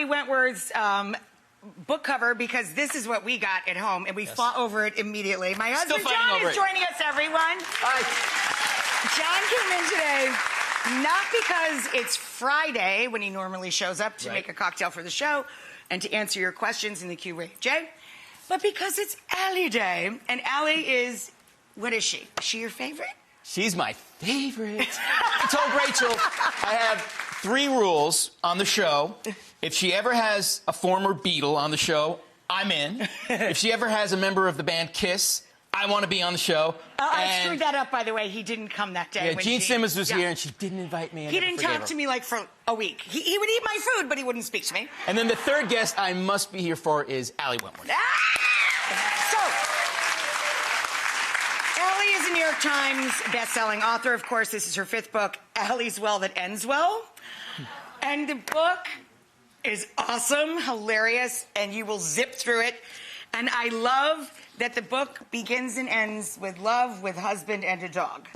Allie Wentworth's book cover because this is what we got at home, and we fought over it immediately. My husband John is joining us, everyone. Hi. John came in today not because it's Friday when he normally shows up to make a cocktail for the show and to answer your questions in the Q&A, but because it's Allie Day, and Allie is, what is she? Is she your favorite? She's my favorite. I told Rachel I have 3 rules on the show. If she ever has a former Beatle on the show, I'm in. If she ever has a member of the band Kiss, I want to be on the show. I screwed that up, by the way. He didn't come that day. Yeah, Gene Simmons was here, and she didn't invite me. He didn't talk to me, like, for a week. He would eat my food, but he wouldn't speak to me. And then the 3rd guest I must be here for is Allie Wentworth. So, Allie is a New York Times best-selling author. Of course, this is her 5th book, Allie's Well That Ends Well. And the book is awesome, hilarious, and you will zip through it. And I love that the book begins and ends with love, with husband, and a dog.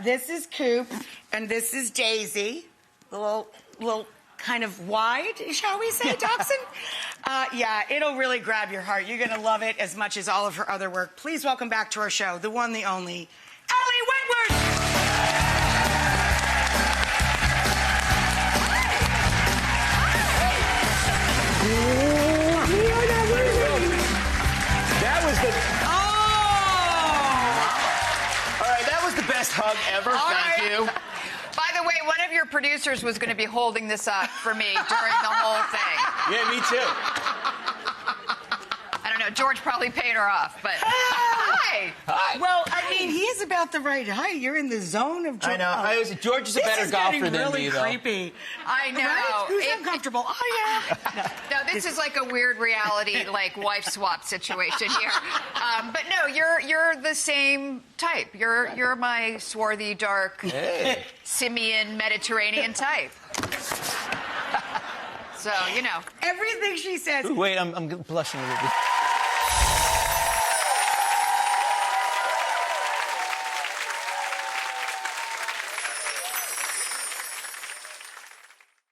This is Coop, and this is Daisy. A little kind of wide, shall we say, Dobson? Yeah, it'll really grab your heart. You're going to love it as much as all of her other work. Please welcome back to our show, the one, the only, Allie Wentworth! Hug ever. Thank you. By the way, one of your producers was going to be holding this up for me during the whole thing. Yeah, me too. I don't know. George probably paid her off, but hi. Hi. Well, I mean, he is about the right height. You're in the zone of George. I know. George is a better golfer than me, though. Creepy. I know. Right? Who's uncomfortable? Oh, yeah. No, this is like a weird reality, like wife swap situation here. But no, you're the same type. You're my swarthy, dark, simian, Mediterranean type. So, you know. Everything she says. Ooh, wait, I'm blushing a little bit.